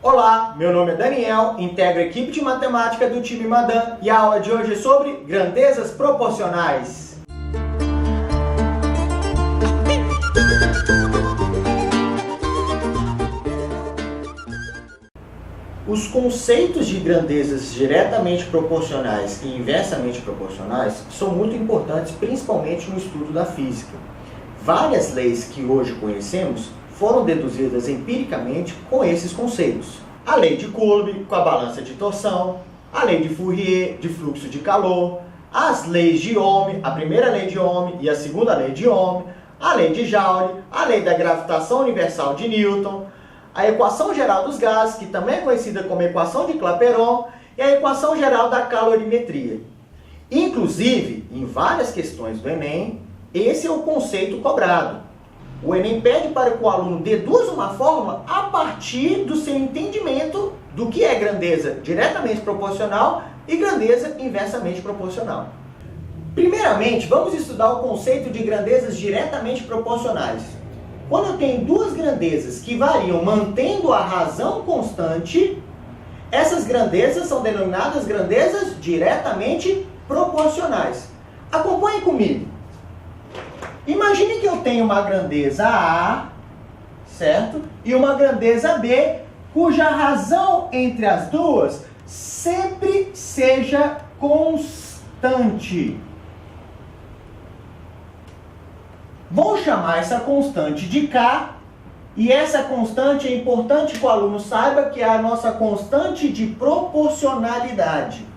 Olá, meu nome é Daniel, integro a equipe de matemática do time Madan e a aula de hoje é sobre grandezas proporcionais. Os conceitos de grandezas diretamente proporcionais e inversamente proporcionais são muito importantes, principalmente no estudo da física. Várias leis que hoje conhecemos foram deduzidas empiricamente com esses conceitos. A lei de Coulomb, com a balança de torção, a lei de Fourier, de fluxo de calor, as leis de Ohm, a primeira lei de Ohm e a segunda lei de Ohm, a lei de Joule, a lei da gravitação universal de Newton, a equação geral dos gases, que também é conhecida como equação de Clapeyron, e a equação geral da calorimetria. Inclusive, em várias questões do Enem, esse é o conceito cobrado. O Enem pede para que o aluno deduza uma fórmula a partir do seu entendimento do que é grandeza diretamente proporcional e grandeza inversamente proporcional. Primeiramente, vamos estudar o conceito de grandezas diretamente proporcionais. Quando eu tenho duas grandezas que variam mantendo a razão constante, essas grandezas são denominadas grandezas diretamente proporcionais. Acompanhe comigo. Imagine que eu tenho uma grandeza A, certo? E uma grandeza B, cuja razão entre as duas sempre seja constante. Vou chamar essa constante de K, e essa constante é importante que o aluno saiba que é a nossa constante de proporcionalidade.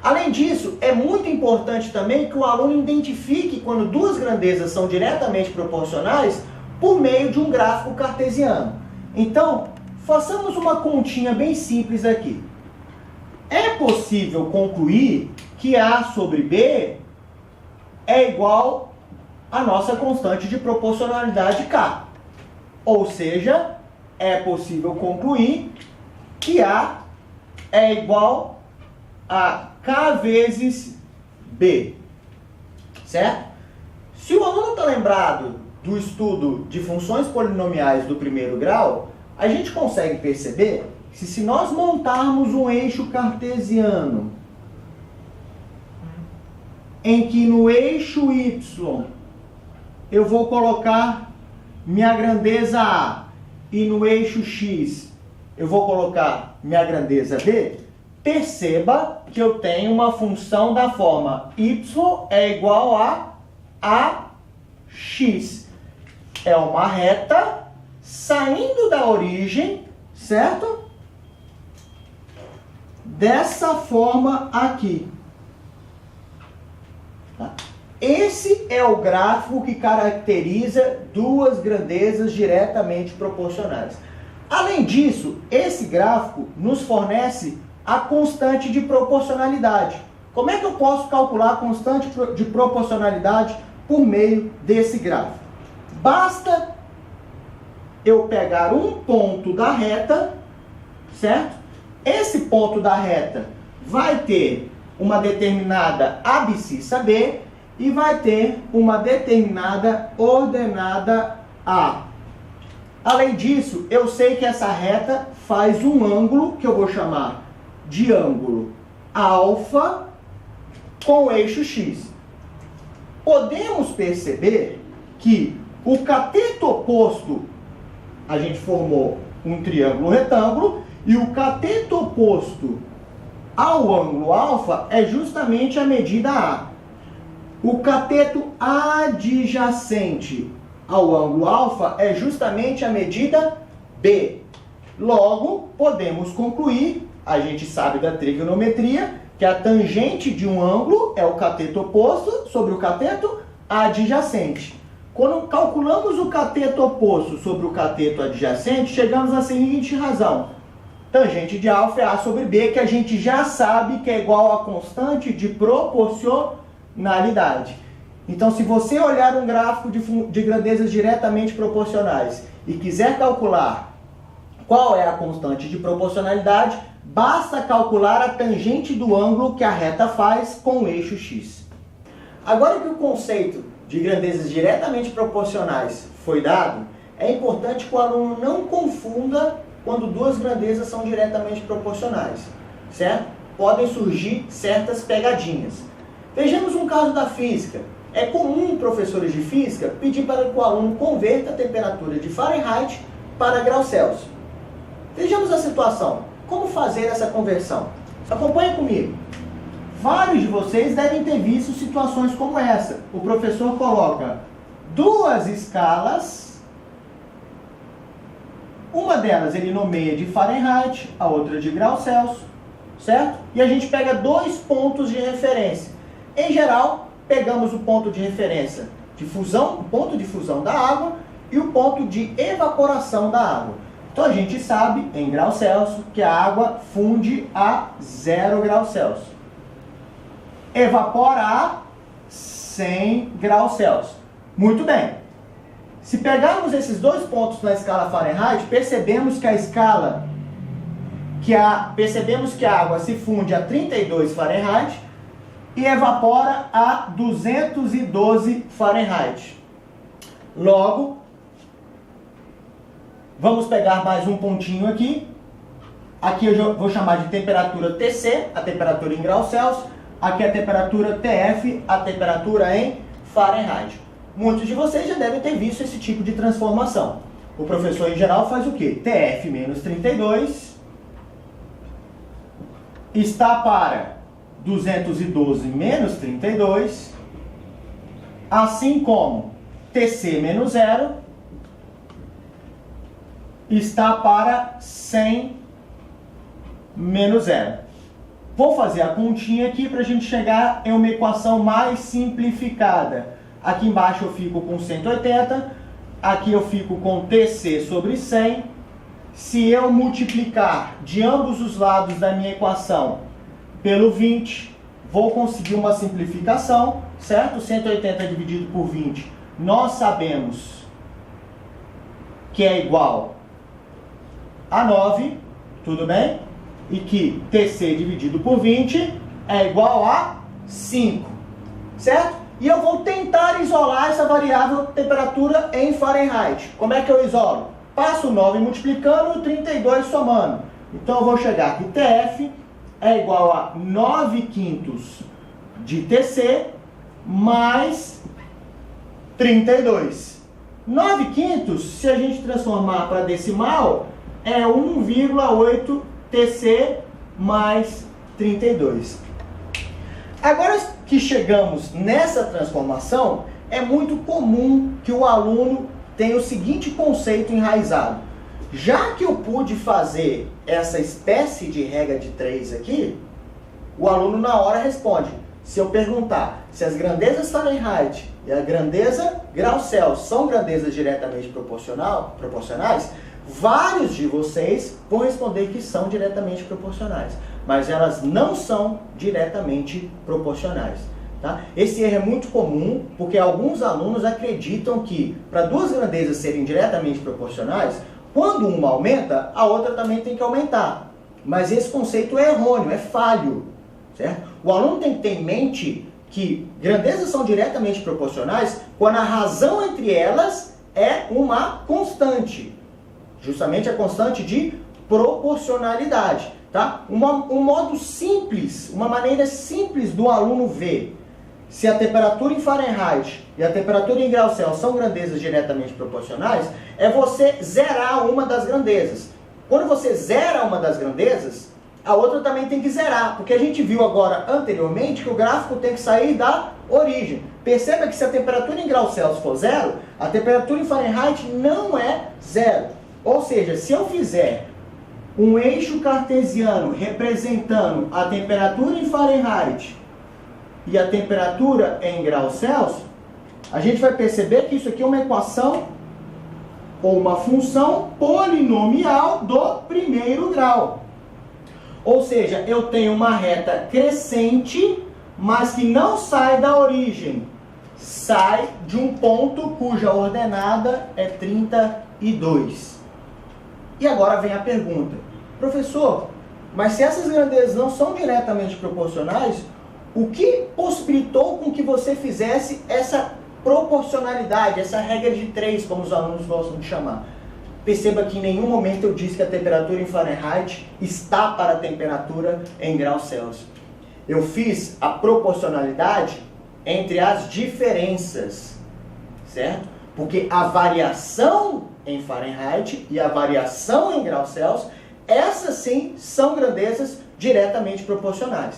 Além disso, é muito importante também que o aluno identifique quando duas grandezas são diretamente proporcionais por meio de um gráfico cartesiano. Então, façamos uma continha bem simples aqui. É possível concluir que A sobre B é igual à nossa constante de proporcionalidade K. Ou seja, é possível concluir que A é igual a K vezes B, certo? Se o aluno está lembrado do estudo de funções polinomiais do primeiro grau, a gente consegue perceber que se nós montarmos um eixo cartesiano em que no eixo Y eu vou colocar minha grandeza A e no eixo X eu vou colocar minha grandeza B, perceba que eu tenho uma função da forma y é igual a ax. É uma reta saindo da origem, certo? Dessa forma aqui. Tá? Esse é o gráfico que caracteriza duas grandezas diretamente proporcionais. Além disso, esse gráfico nos fornece a constante de proporcionalidade. Como é que eu posso calcular a constante de proporcionalidade por meio desse gráfico? Basta eu pegar um ponto da reta, certo? Esse ponto da reta vai ter uma determinada abscissa B e vai ter uma determinada ordenada A. Além disso, eu sei que essa reta faz um ângulo que eu vou chamar de ângulo alfa com o eixo X. Podemos perceber que o cateto oposto, a gente formou um triângulo retângulo, e o cateto oposto ao ângulo alfa é justamente a medida A. O cateto adjacente ao ângulo alfa é justamente a medida B. Logo, podemos concluir, a gente sabe da trigonometria, que a tangente de um ângulo é o cateto oposto sobre o cateto adjacente. Quando calculamos o cateto oposto sobre o cateto adjacente, chegamos à seguinte razão. Tangente de alfa é A sobre B, que a gente já sabe que é igual à constante de proporcionalidade. Então, se você olhar um gráfico de grandezas diretamente proporcionais e quiser calcular qual é a constante de proporcionalidade, basta calcular a tangente do ângulo que a reta faz com o eixo X. Agora que o conceito de grandezas diretamente proporcionais foi dado, é importante que o aluno não confunda quando duas grandezas são diretamente proporcionais, certo? Podem surgir certas pegadinhas. Vejamos um caso da física. É comum professores de física pedir para que o aluno converta a temperatura de Fahrenheit para graus Celsius. Vejamos a situação. Como fazer essa conversão? Acompanhe comigo. Vários de vocês devem ter visto situações como essa. O professor coloca duas escalas, uma delas ele nomeia de Fahrenheit, a outra de graus Celsius, certo? E a gente pega dois pontos de referência. Em geral, pegamos o ponto de referência de fusão, o ponto de fusão da água e o ponto de evaporação da água. Então a gente sabe, em graus Celsius, que a água funde a 0 graus Celsius. Evapora a 100 graus Celsius. Muito bem. Se pegarmos esses dois pontos na escala Fahrenheit, percebemos que a água se funde a 32 Fahrenheit e evapora a 212 Fahrenheit. Logo, vamos pegar mais um pontinho aqui. Aqui eu vou chamar de temperatura TC, a temperatura em graus Celsius. Aqui a temperatura TF, a temperatura em Fahrenheit. Muitos de vocês já devem ter visto esse tipo de transformação. O professor, em geral, faz o quê? TF menos 32 está para 212 menos 32, assim como TC menos 0 está para 100 menos 0. Vou fazer a continha aqui para a gente chegar em uma equação mais simplificada. Aqui embaixo eu fico com 180, aqui eu fico com TC sobre 100. Se eu multiplicar de ambos os lados da minha equação pelo 20, vou conseguir uma simplificação, certo? 180 dividido por 20, nós sabemos que é igual a 9, tudo bem? E que TC dividido por 20 é igual a 5, certo? E eu vou tentar isolar essa variável temperatura em Fahrenheit. Como é que eu isolo? Passo 9 multiplicando e 32 somando. Então eu vou chegar que TF é igual a 9/5 de TC mais 32. 9/5, se a gente transformar para decimal, é 1,8 TC mais 32. Agora que chegamos nessa transformação, é muito comum que o aluno tenha o seguinte conceito enraizado. Já que eu pude fazer essa espécie de regra de 3 aqui, o aluno na hora responde. Se eu perguntar se as grandezas Fahrenheit e a grandeza graus Celsius são grandezas diretamente proporcionais, vários de vocês vão responder que são diretamente proporcionais, mas elas não são diretamente proporcionais. Tá? Esse erro é muito comum porque alguns alunos acreditam que para duas grandezas serem diretamente proporcionais, quando uma aumenta, a outra também tem que aumentar. Mas esse conceito é errôneo, é falho. Certo? O aluno tem que ter em mente que grandezas são diretamente proporcionais quando a razão entre elas é uma constante. Justamente a constante de proporcionalidade. Tá? Um modo simples, uma maneira simples do aluno ver se a temperatura em Fahrenheit e a temperatura em graus Celsius são grandezas diretamente proporcionais, é você zerar uma das grandezas. Quando você zera uma das grandezas, a outra também tem que zerar, porque a gente viu agora anteriormente que o gráfico tem que sair da origem. Perceba que se a temperatura em graus Celsius for 0, a temperatura em Fahrenheit não é 0. Ou seja, se eu fizer um eixo cartesiano representando a temperatura em Fahrenheit e a temperatura em graus Celsius, a gente vai perceber que isso aqui é uma equação ou uma função polinomial do primeiro grau. Ou seja, eu tenho uma reta crescente, mas que não sai da origem. Sai de um ponto cuja ordenada é 32. E agora vem a pergunta. Professor, mas se essas grandezas não são diretamente proporcionais, o que possibilitou com que você fizesse essa proporcionalidade, essa regra de 3, como os alunos gostam de chamar? Perceba que em nenhum momento eu disse que a temperatura em Fahrenheit está para a temperatura em graus Celsius. Eu fiz a proporcionalidade entre as diferenças, certo? Porque a variação em Fahrenheit e a variação em graus Celsius, essas sim são grandezas diretamente proporcionais.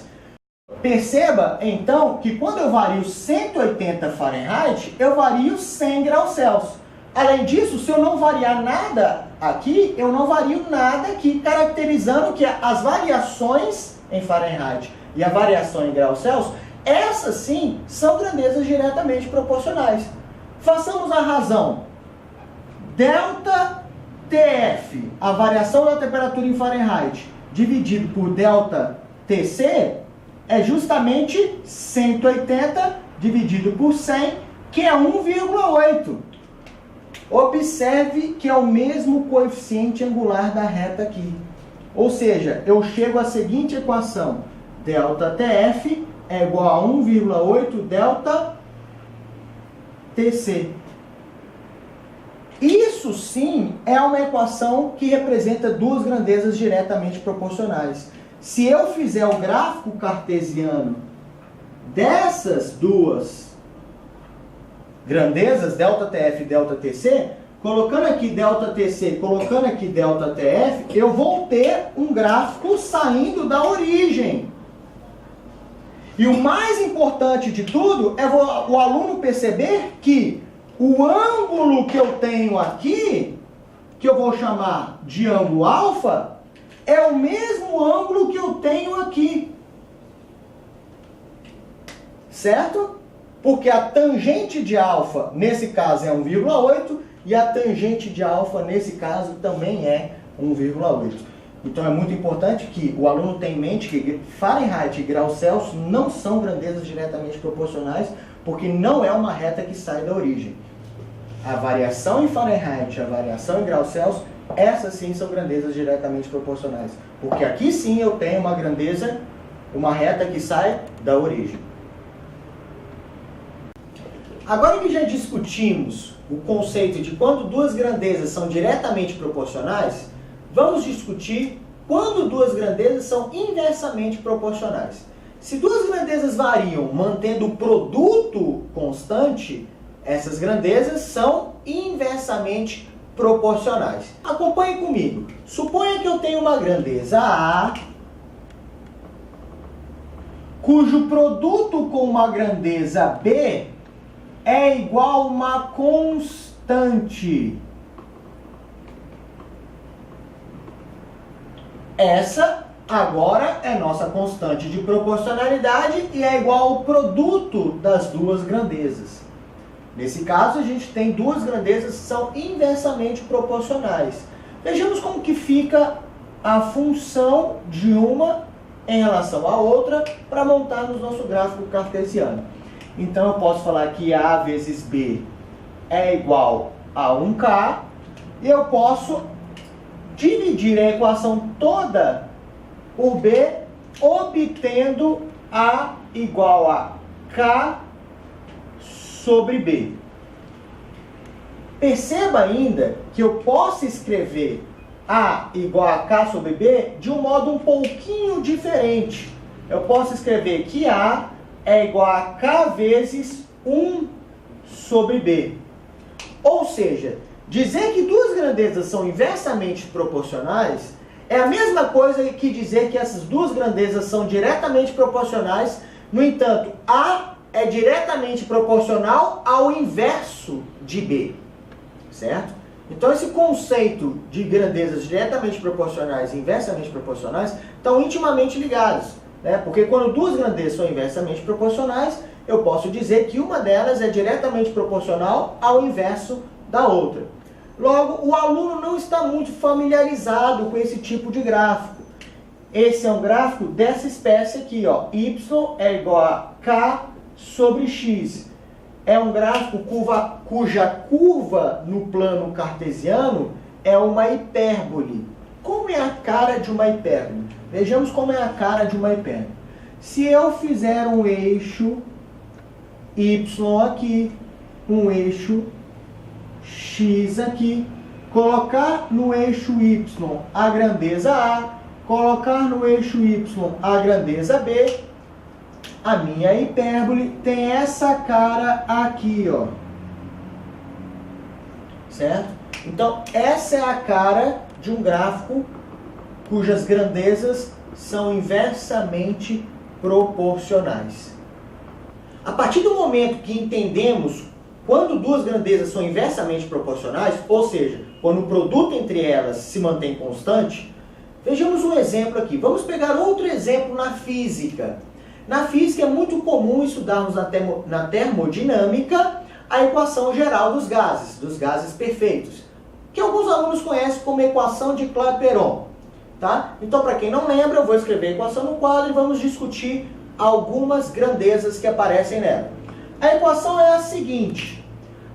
Perceba, então, que quando eu vario 180 Fahrenheit, eu vario 100 graus Celsius. Além disso, se eu não variar nada aqui, eu não vario nada aqui, caracterizando que as variações em Fahrenheit e a variação em graus Celsius, essas sim são grandezas diretamente proporcionais. Façamos a razão. Delta TF, a variação da temperatura em Fahrenheit, dividido por delta TC, é justamente 180 dividido por 100, que é 1,8. Observe que é o mesmo coeficiente angular da reta aqui. Ou seja, eu chego à seguinte equação. Delta TF é igual a 1,8 delta TC. Isso sim é uma equação que representa duas grandezas diretamente proporcionais. Se eu fizer o gráfico cartesiano dessas duas grandezas, ΔTF e ΔTC, colocando aqui ΔTC, colocando aqui ΔTF, eu vou ter um gráfico saindo da origem. E o mais importante de tudo é o aluno perceber que o ângulo que eu tenho aqui, que eu vou chamar de ângulo alfa, é o mesmo ângulo que eu tenho aqui. Certo? Porque a tangente de alfa, nesse caso, é 1,8 e a tangente de alfa, nesse caso, também é 1,8. Então é muito importante que o aluno tenha em mente que Fahrenheit e graus Celsius não são grandezas diretamente proporcionais, porque não é uma reta que sai da origem. A variação em Fahrenheit e a variação em graus Celsius, essas sim são grandezas diretamente proporcionais. Porque aqui sim eu tenho uma grandeza, uma reta que sai da origem. Agora que já discutimos o conceito de quando duas grandezas são diretamente proporcionais, vamos discutir quando duas grandezas são inversamente proporcionais. Se duas grandezas variam mantendo o produto constante, essas grandezas são inversamente proporcionais. Acompanhe comigo. Suponha que eu tenho uma grandeza A, cujo produto com uma grandeza B é igual a uma constante. Essa agora é nossa constante de proporcionalidade e é igual ao produto das duas grandezas. Nesse caso, a gente tem duas grandezas que são inversamente proporcionais. Vejamos como que fica a função de uma em relação à outra para montarmos nosso gráfico cartesiano. Então, eu posso falar que A vezes B é igual a 1K e eu posso dividir a equação toda por B, obtendo A igual a K sobre B. Perceba ainda que eu posso escrever A igual a K sobre B de um modo um pouquinho diferente. Eu posso escrever que A é igual a K vezes 1 sobre B. Ou seja, dizer que duas grandezas são inversamente proporcionais é a mesma coisa que dizer que essas duas grandezas são diretamente proporcionais. No entanto, A é diretamente proporcional ao inverso de B. Certo? Então, esse conceito de grandezas diretamente proporcionais e inversamente proporcionais estão intimamente ligados. Né? Porque quando duas grandezas são inversamente proporcionais, eu posso dizer que uma delas é diretamente proporcional ao inverso da outra. Logo, o aluno não está muito familiarizado com esse tipo de gráfico. Esse é um gráfico dessa espécie aqui, ó. Y é igual a K sobre X. É um gráfico cuja curva no plano cartesiano é uma hipérbole. Como é a cara de uma hipérbole? Vejamos como é a cara de uma hipérbole. Se eu fizer um eixo Y aqui, um eixo X aqui, colocar no eixo Y a grandeza A, colocar no eixo Y a grandeza B, a minha hipérbole tem essa cara aqui, ó. Certo? Então, essa é a cara de um gráfico cujas grandezas são inversamente proporcionais. A partir do momento que entendemos quando duas grandezas são inversamente proporcionais, ou seja, quando o produto entre elas se mantém constante, vejamos um exemplo aqui. Vamos pegar outro exemplo na física. Na física é muito comum estudarmos na termodinâmica a equação geral dos gases perfeitos, que alguns alunos conhecem como equação de Clapeyron. Tá? Então, para quem não lembra, eu vou escrever a equação no quadro e vamos discutir algumas grandezas que aparecem nela. A equação é a seguinte: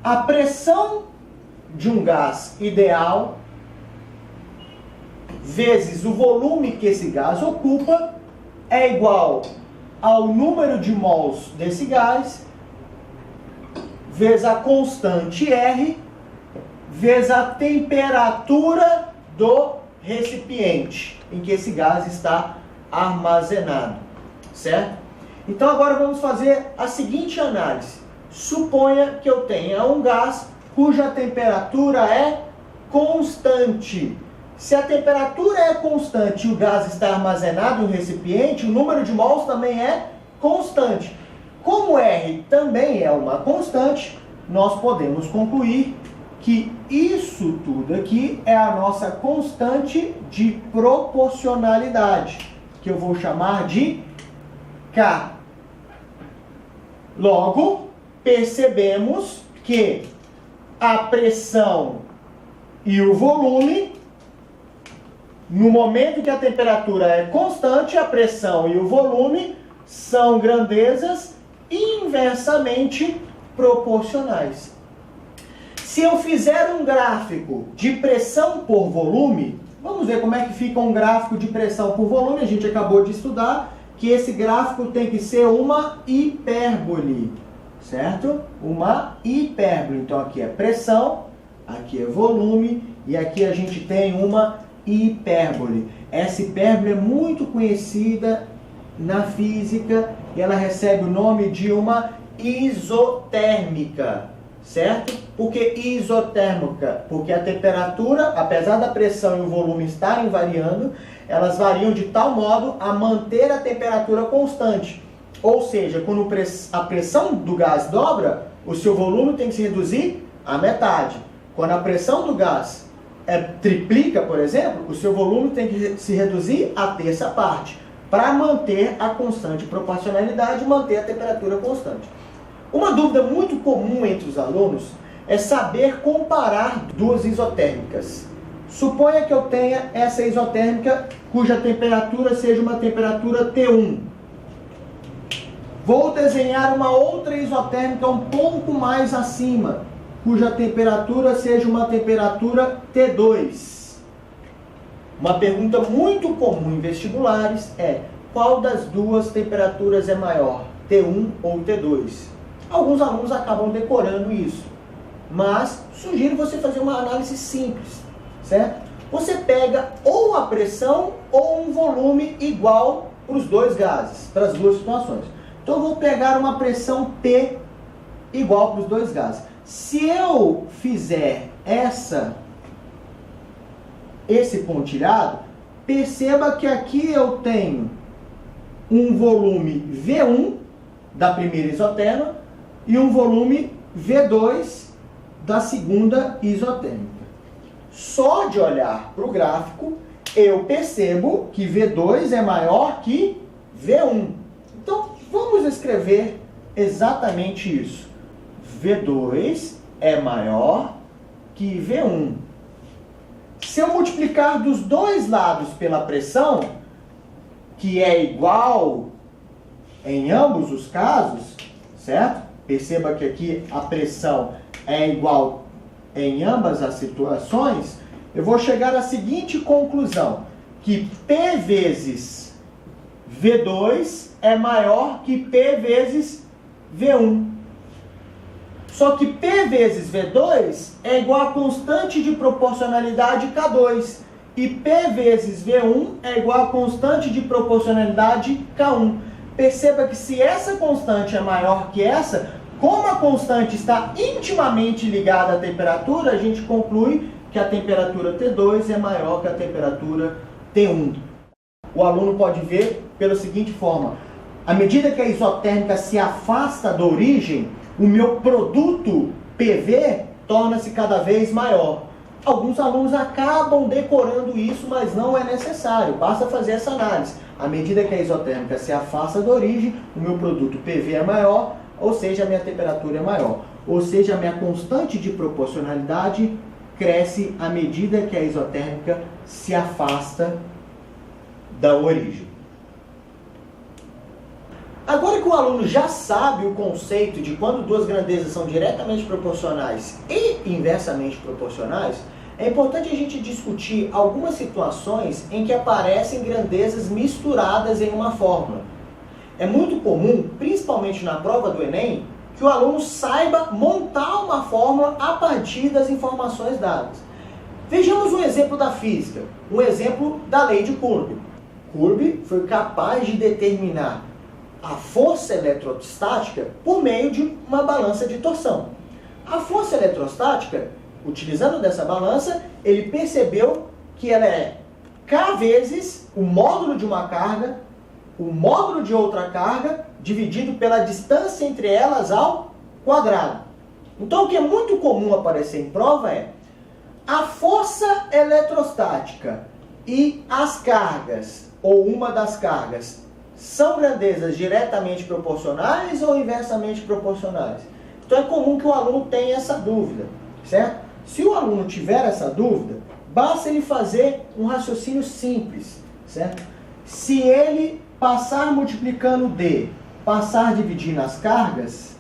a pressão de um gás ideal vezes o volume que esse gás ocupa é igual ao número de mols desse gás vezes a constante R vezes a temperatura do recipiente em que esse gás está armazenado, certo? Então agora vamos fazer a seguinte análise. Suponha que eu tenha um gás cuja temperatura é constante. Se a temperatura é constante e o gás está armazenado no recipiente, o número de mols também é constante. Como R também é uma constante, nós podemos concluir que isso tudo aqui é a nossa constante de proporcionalidade, que eu vou chamar de K. Logo, percebemos que a pressão e o volume, no momento que a temperatura é constante, a pressão e o volume são grandezas inversamente proporcionais. Se eu fizer um gráfico de pressão por volume, vamos ver como é que fica um gráfico de pressão por volume. A gente acabou de estudar que esse gráfico tem que ser uma hipérbole, certo? Uma hipérbole. Então aqui é pressão, aqui é volume e aqui a gente tem uma hipérbole. Essa hipérbole é muito conhecida na física e ela recebe o nome de uma isotérmica. Certo? Por que isotérmica? Porque a temperatura, apesar da pressão e o volume estarem variando, elas variam de tal modo a manter a temperatura constante. Ou seja, quando a pressão do gás dobra, o seu volume tem que se reduzir à metade. Quando a pressão do gás triplica, por exemplo, o seu volume tem que se reduzir à terça parte, para manter a constante proporcionalidade e manter a temperatura constante. Uma dúvida muito comum entre os alunos é saber comparar duas isotérmicas. Suponha que eu tenha essa isotérmica cuja temperatura seja uma temperatura T1. Vou desenhar uma outra isotérmica um pouco mais acima, cuja temperatura seja uma temperatura T2. Uma pergunta muito comum em vestibulares é: qual das duas temperaturas é maior, T1 ou T2? Alguns alunos acabam decorando isso, mas sugiro você fazer uma análise simples, certo? Você pega ou a pressão ou um volume igual para os dois gases, para as duas situações. Então eu vou pegar uma pressão P igual para os dois gases. Se eu fizer esse pontilhado, perceba que aqui eu tenho um volume V1 da primeira isotérmica e um volume V2 da segunda isotérmica. Só de olhar para o gráfico, eu percebo que V2 é maior que V1. Então, vamos escrever exatamente isso. V2 é maior que V1. Se eu multiplicar dos dois lados pela pressão, que é igual em ambos os casos, certo? Perceba que aqui a pressão é igual em ambas as situações. Eu vou chegar à seguinte conclusão, que P vezes V2 é maior que P vezes V1. Só que P vezes V2 é igual a constante de proporcionalidade K2. E P vezes V1 é igual a constante de proporcionalidade K1. Perceba que se essa constante é maior que essa, como a constante está intimamente ligada à temperatura, a gente conclui que a temperatura T2 é maior que a temperatura T1. O aluno pode ver pela seguinte forma: à medida que a isotérmica se afasta da origem, o meu produto PV torna-se cada vez maior. Alguns alunos acabam decorando isso, mas não é necessário, basta fazer essa análise. À medida que a isotérmica se afasta da origem, o meu produto PV é maior, ou seja, a minha temperatura é maior. Ou seja, a minha constante de proporcionalidade cresce à medida que a isotérmica se afasta da origem. Agora que o aluno já sabe o conceito de quando duas grandezas são diretamente proporcionais e inversamente proporcionais, é importante a gente discutir algumas situações em que aparecem grandezas misturadas em uma fórmula. É muito comum, principalmente na prova do Enem, que o aluno saiba montar uma fórmula a partir das informações dadas. Vejamos um exemplo da física, um exemplo da lei de Coulomb. Coulomb foi capaz de determinar a força eletrostática por meio de uma balança de torção. A força eletrostática, utilizando dessa balança, ele percebeu que ela é K vezes o módulo de uma carga, o módulo de outra carga, dividido pela distância entre elas ao quadrado. Então, o que é muito comum aparecer em prova é a força eletrostática e as cargas, ou uma das cargas, são grandezas diretamente proporcionais ou inversamente proporcionais? Então é comum que o aluno tenha essa dúvida, certo? Se o aluno tiver essa dúvida, basta ele fazer um raciocínio simples, certo? Se ele passar multiplicando D, passar dividindo as cargas,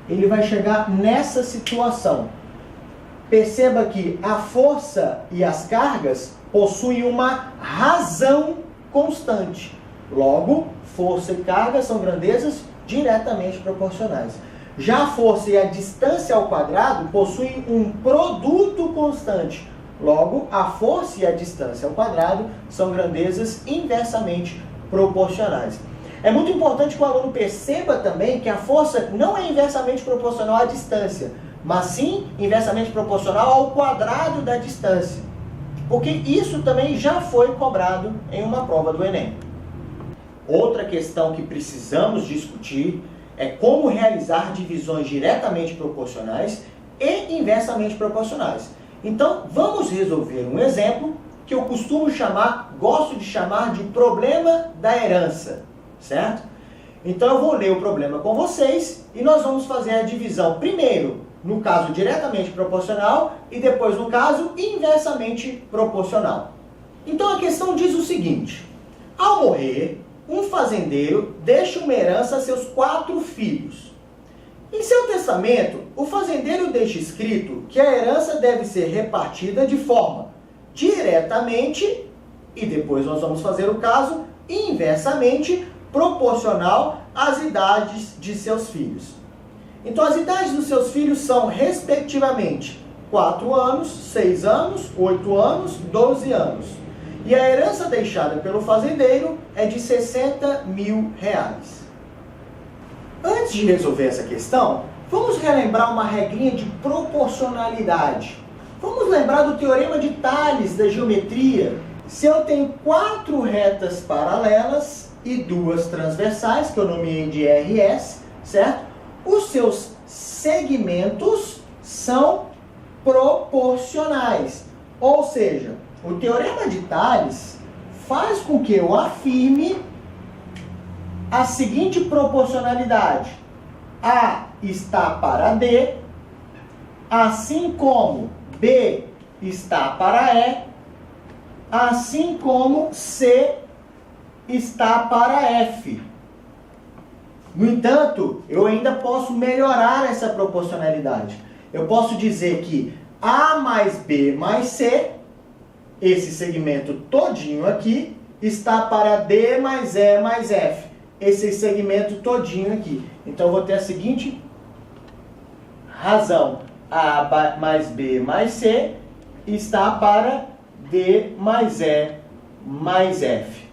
ele vai chegar nessa situação. Perceba que a força e as cargas possuem uma razão constante. Logo, força e carga são grandezas diretamente proporcionais. Já a força e a distância ao quadrado possuem um produto constante. Logo, a força e a distância ao quadrado são grandezas inversamente proporcionais. É muito importante que o aluno perceba também que a força não é inversamente proporcional à distância, mas sim inversamente proporcional ao quadrado da distância. Porque isso também já foi cobrado em uma prova do Enem. Outra questão que precisamos discutir é como realizar divisões diretamente proporcionais e inversamente proporcionais. Então, vamos resolver um exemplo que eu gosto de chamar de problema da herança, certo? Então, eu vou ler o problema com vocês e nós vamos fazer a divisão primeiro no caso diretamente proporcional e depois no caso inversamente proporcional. Então a questão diz o seguinte: ao morrer, um fazendeiro deixa uma herança a seus 4 filhos. Em seu testamento, o fazendeiro deixa escrito que a herança deve ser repartida de forma diretamente, e depois nós vamos fazer o caso inversamente proporcional às idades de seus filhos. Então, as idades dos seus filhos são, respectivamente, 4 anos, 6 anos, 8 anos, 12 anos. E a herança deixada pelo fazendeiro é de R$60.000. Antes de resolver essa questão, vamos relembrar uma regrinha de proporcionalidade. Vamos lembrar do teorema de Tales da geometria. Se eu tenho 4 retas paralelas e 2 transversais, que eu nomeei de RS, certo? Os seus segmentos são proporcionais. Ou seja, o teorema de Tales faz com que eu afirme a seguinte proporcionalidade: A está para D, assim como B está para E, assim como C está para F. No entanto, eu ainda posso melhorar essa proporcionalidade. Eu posso dizer que A mais B mais C, esse segmento todinho aqui, está para D mais E mais F. Esse segmento todinho aqui. Então, eu vou ter a seguinte razão. A mais B mais C está para D mais E mais F.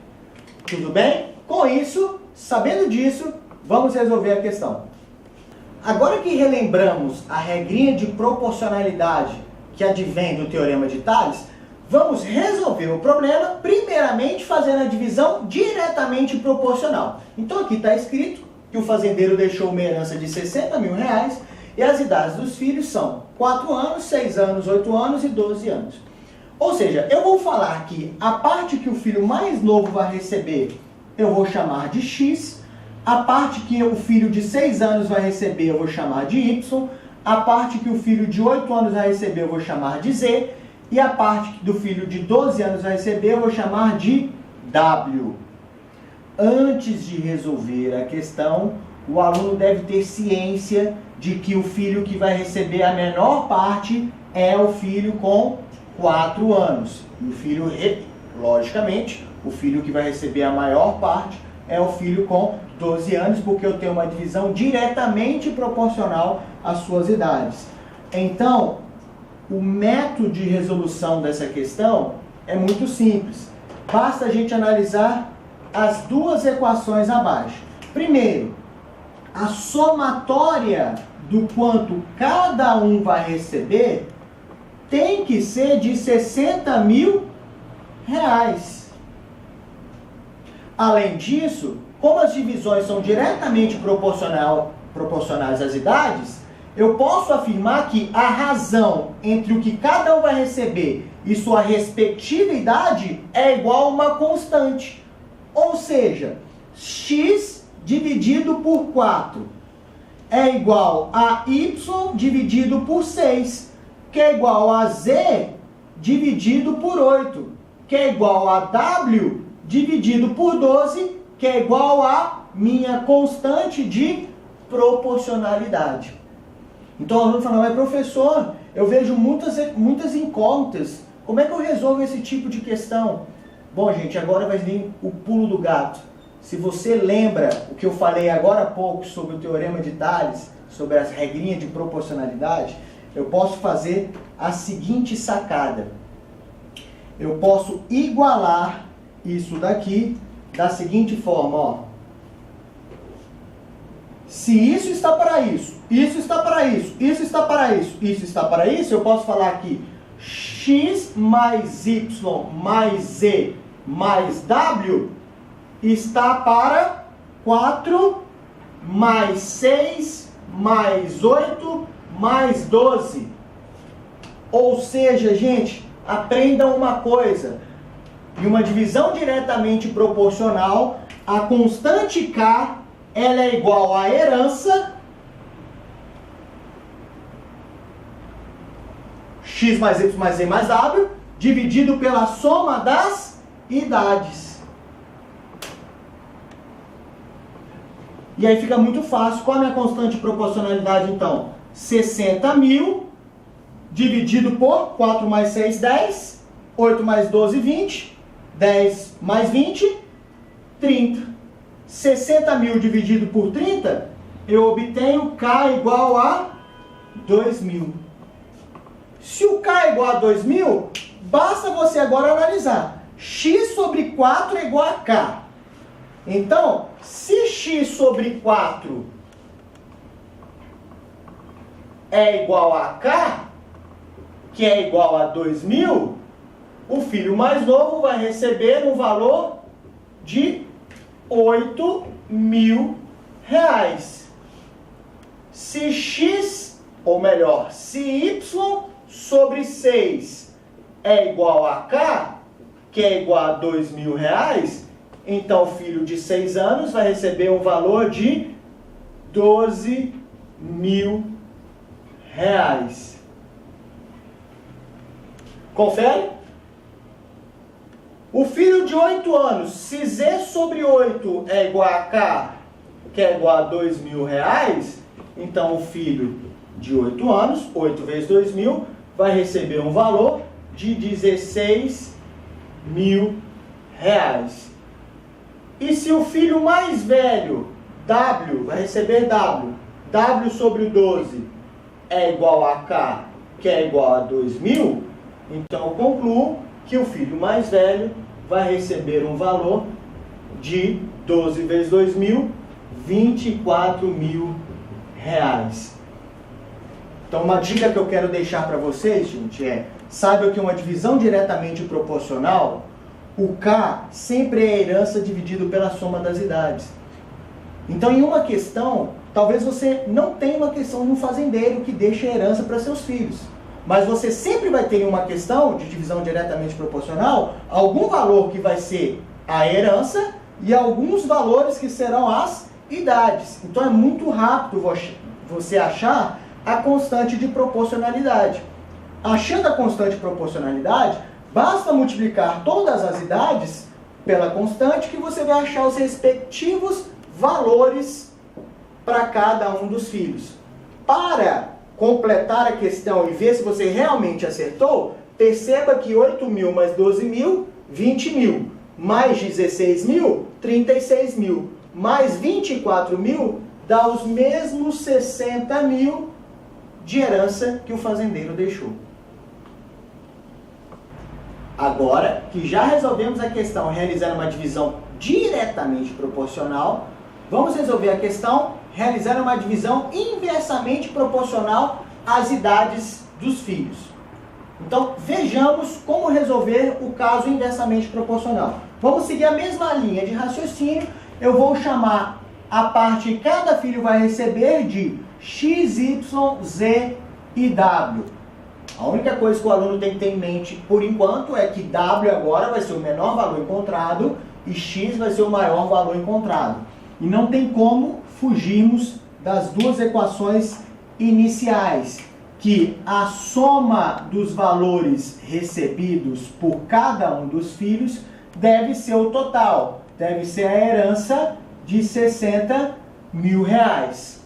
Tudo bem? Com isso, sabendo disso, vamos resolver a questão. Agora que relembramos a regrinha de proporcionalidade que advém do Teorema de Tales, vamos resolver o problema, primeiramente fazendo a divisão diretamente proporcional. Então aqui está escrito que o fazendeiro deixou uma herança de 60 mil reais e as idades dos filhos são 4 anos, 6 anos, 8 anos e 12 anos. Ou seja, eu vou falar que a parte que o filho mais novo vai receber, eu vou chamar de X, a parte que o filho de 6 anos vai receber, eu vou chamar de Y, a parte que o filho de 8 anos vai receber, eu vou chamar de Z, e a parte do filho de 12 anos vai receber, eu vou chamar de W. Antes de resolver a questão, o aluno deve ter ciência de que o filho que vai receber a menor parte é o filho com 4 anos. E o filho, logicamente, o filho que vai receber a maior parte é o filho com 12 anos, porque eu tenho uma divisão diretamente proporcional às suas idades. Então, o método de resolução dessa questão é muito simples. Basta a gente analisar as duas equações abaixo. Primeiro, a somatória do quanto cada um vai receber tem que ser de 60 mil reais. Além disso, como as divisões são diretamente proporcionais às idades, eu posso afirmar que a razão entre o que cada um vai receber e sua respectiva idade é igual a uma constante. Ou seja, x dividido por 4 é igual a y dividido por 6, que é igual a z dividido por 8, que é igual a w dividido por 12, que é igual a minha constante de proporcionalidade. Então o aluno fala, mas professor, eu vejo muitas incógnitas, como é que eu resolvo esse tipo de questão? Bom, gente, agora vai vir o pulo do gato. Se você lembra o que eu falei agora há pouco sobre o Teorema de Tales, sobre as regrinhas de proporcionalidade, eu posso fazer a seguinte sacada. Eu posso igualar isso daqui da seguinte forma, ó. Se isso está para isso, isso está para isso, isso está para isso, isso está para isso, eu posso falar que x mais y mais z mais w está para 4 mais 6 mais 8 mais 12. Ou seja, gente, aprendam uma coisa. Em uma divisão diretamente proporcional, a constante K ela é igual à herança x mais y mais z mais w dividido pela soma das idades. E aí fica muito fácil. Qual é a minha constante de proporcionalidade, então? 60 mil dividido por 4 mais 6, 10. 8 mais 12, 20. 10 mais 20, 30. 60 mil dividido por 30, eu obtenho K igual a 2.000. Se o K é igual a 2.000, basta você agora analisar. X sobre 4 é igual a K. Então, se x sobre 4 é igual a K, que é igual a 2.000, o filho mais novo vai receber um valor de 8.000 reais. Se x, ou melhor, se y sobre 6 é igual a K, que é igual a 2.000 reais, então o filho de 6 anos vai receber um valor de 12.000 reais. Confere? O filho de 8 anos, se z sobre 8 é igual a K, que é igual a 2.000 reais, então o filho de 8 anos, 8 vezes 2.000, vai receber um valor de 16.000 E se o filho mais velho, W, vai receber W sobre 12 é igual a K, que é igual a 2.000, então eu concluo que o filho mais velho vai receber um valor de 12 vezes 2.000, R$24.000. Então uma dica que eu quero deixar para vocês, gente, saiba que uma divisão diretamente proporcional, o K sempre é a herança dividido pela soma das idades. Então em uma questão, talvez você não tenha uma questão de um fazendeiro que deixa a herança para seus filhos. Mas você sempre vai ter uma questão de divisão diretamente proporcional, algum valor que vai ser a herança e alguns valores que serão as idades. Então é muito rápido você achar a constante de proporcionalidade. Achando a constante de proporcionalidade, basta multiplicar todas as idades pela constante que você vai achar os respectivos valores para cada um dos filhos. Para completar a questão e ver se você realmente acertou, perceba que 8.000 mais 12.000, 20.000, mais 16.000, 36.000, mais 24.000, dá os mesmos 60.000 de herança que o fazendeiro deixou. Agora que já resolvemos a questão realizando uma divisão diretamente proporcional, vamos resolver a questão realizando uma divisão inversamente proporcional às idades dos filhos. Então, vejamos como resolver o caso inversamente proporcional. Vamos seguir a mesma linha de raciocínio. Eu vou chamar a parte que cada filho vai receber de x, y, z e w. A única coisa que o aluno tem que ter em mente, por enquanto, é que w agora vai ser o menor valor encontrado e x vai ser o maior valor encontrado. E não tem como fugirmos das duas equações iniciais, que a soma dos valores recebidos por cada um dos filhos deve ser o total, deve ser a herança de R$60.000.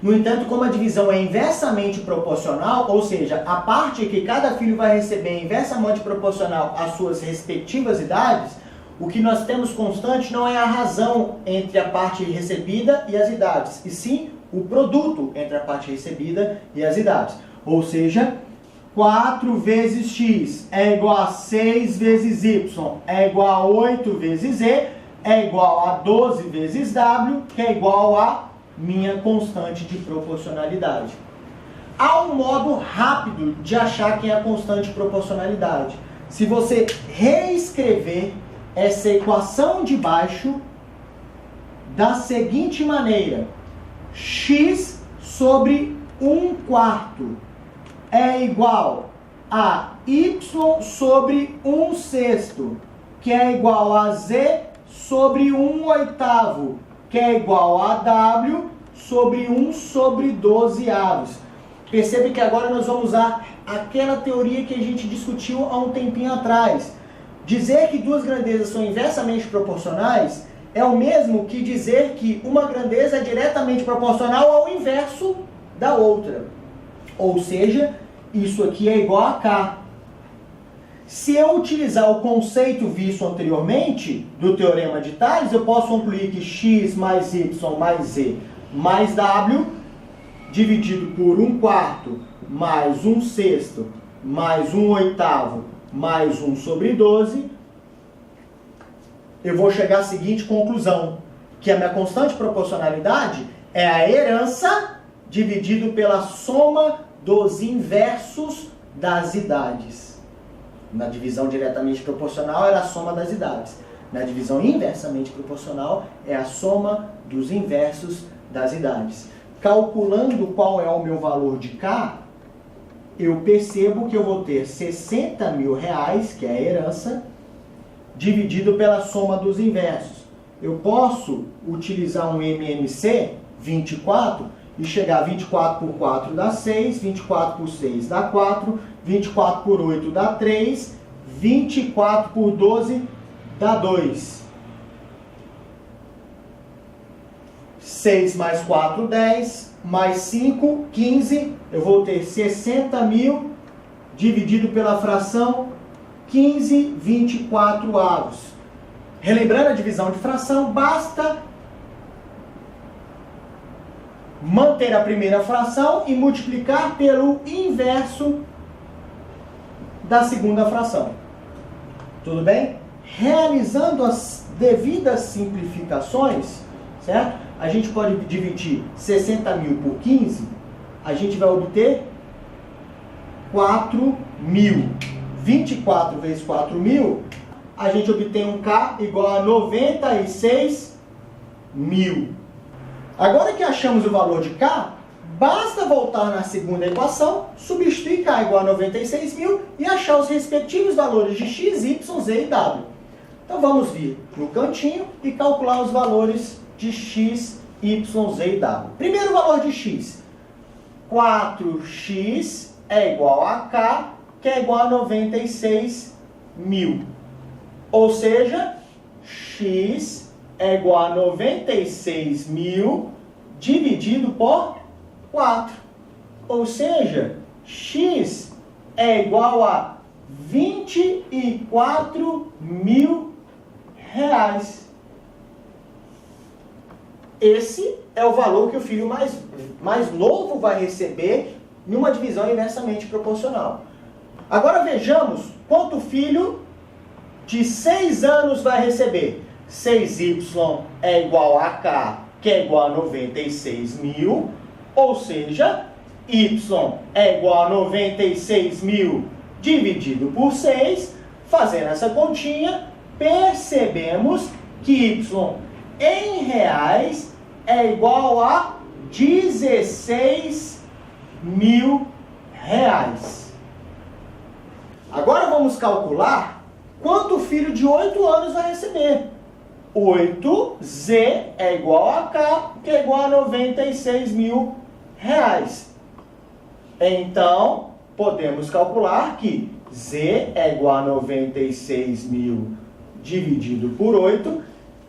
No entanto, como a divisão é inversamente proporcional, ou seja, a parte que cada filho vai receber é inversamente proporcional às suas respectivas idades, o que nós temos constante não é a razão entre a parte recebida e as idades, e sim o produto entre a parte recebida e as idades. Ou seja, 4 vezes x é igual a 6 vezes y, é igual a 8 vezes z, é igual a 12 vezes w, que é igual a minha constante de proporcionalidade. Há um modo rápido de achar quem é a constante de proporcionalidade. Se você reescrever essa equação de baixo da seguinte maneira: x sobre 1/4 é igual a y sobre 1/6, que é igual a z sobre 1/8, que é igual a w sobre 1 sobre 12avos. Percebe que agora nós vamos usar aquela teoria que a gente discutiu há um tempinho atrás. Dizer que duas grandezas são inversamente proporcionais é o mesmo que dizer que uma grandeza é diretamente proporcional ao inverso da outra. Ou seja, isso aqui é igual a K. Se eu utilizar o conceito visto anteriormente do Teorema de Tales, eu posso concluir que x mais y mais z mais w dividido por 1/4 mais 1/6 mais 1/8 mais 1 sobre 12, eu vou chegar à seguinte conclusão, que a minha constante de proporcionalidade é a herança dividido pela soma dos inversos das idades. Na divisão diretamente proporcional era a soma das idades. Na divisão inversamente proporcional é a soma dos inversos das idades. Calculando qual é o meu valor de K, eu percebo que eu vou ter R$60.000, que é a herança, dividido pela soma dos inversos. Eu posso utilizar um MMC, 24, e chegar a 24 por 4 dá 6, 24 por 6 dá 4, 24 por 8 dá 3, 24 por 12 dá 2. 6 mais 4, 10, mais 5, 15. Eu vou ter 60.000 dividido pela fração 15/24. Relembrando a divisão de fração, basta manter a primeira fração e multiplicar pelo inverso da segunda fração. Tudo bem? Realizando as devidas simplificações, certo? A gente pode dividir 60.000 por 15, a gente vai obter 4.000. 24 vezes 4.000, a gente obtém um K igual a 96.000. Agora que achamos o valor de K, basta voltar na segunda equação, substituir K igual a 96.000 e achar os respectivos valores de X, Y, Z e W. Então vamos vir no cantinho e calcular os valores de X, Y, Z e W. Primeiro valor de X. 4x é igual a K, que é igual a 96.000. Ou seja, X é igual a 96.000 dividido por 4. Ou seja, X é igual a 24.000 reais. Esse é o valor que o filho mais novo vai receber numa divisão inversamente proporcional. Agora vejamos quanto o filho de 6 anos vai receber. 6y é igual a k, que é igual a 96.000, ou seja, y é igual a 96.000 dividido por 6. Fazendo essa continha, percebemos que y em reais é igual a 16.000 reais. Agora vamos calcular quanto o filho de 8 anos vai receber. 8z é igual a k, que é igual a 96.000 reais. Então, podemos calcular que z é igual a 96.000 dividido por 8,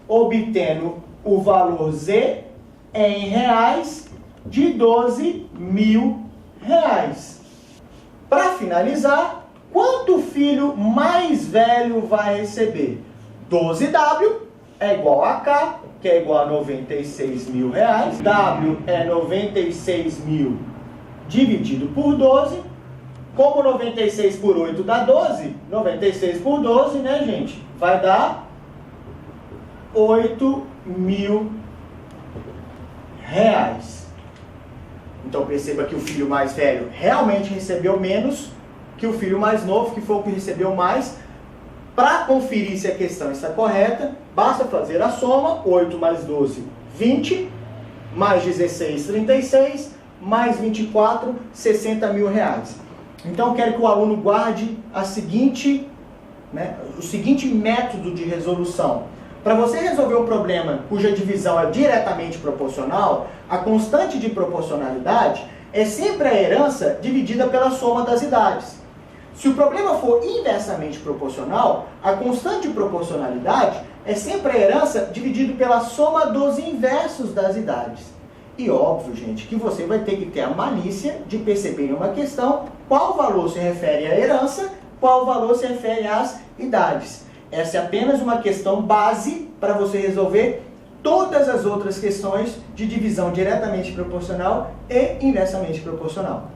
obtendo o valor z em reais de 12.000 reais. Para finalizar, quanto o filho mais velho vai receber? 12w é igual a k, que é igual a 96.000 reais. W é 96.000 dividido por 12. Como 96 por 8 dá 12, 96 por 12, né, gente? Vai dar 8.000 reais. Então perceba que o filho mais velho realmente recebeu menos que o filho mais novo, que foi o que recebeu mais. Para conferir se a questão está correta, basta fazer a soma. 8 mais 12, 20, mais 16, 36, mais 24, 60.000 reais. Então quero que o aluno guarde o seguinte método de resolução. Para você resolver um problema cuja divisão é diretamente proporcional, a constante de proporcionalidade é sempre a herança dividida pela soma das idades. Se o problema for inversamente proporcional, a constante de proporcionalidade é sempre a herança dividida pela soma dos inversos das idades. E óbvio, gente, que você vai ter que ter a malícia de perceber em uma questão qual valor se refere à herança, qual valor se refere às idades. Essa é apenas uma questão base para você resolver todas as outras questões de divisão diretamente proporcional e inversamente proporcional.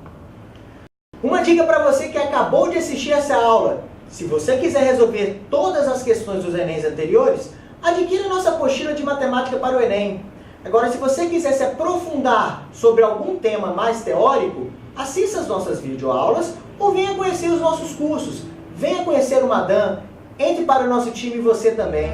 Uma dica para você que acabou de assistir essa aula: se você quiser resolver todas as questões dos Enems anteriores, adquira nossa apostila de matemática para o Enem. Agora, se você quiser se aprofundar sobre algum tema mais teórico, assista as nossas videoaulas ou venha conhecer os nossos cursos. Venha conhecer o Madam, entre para o nosso time você também.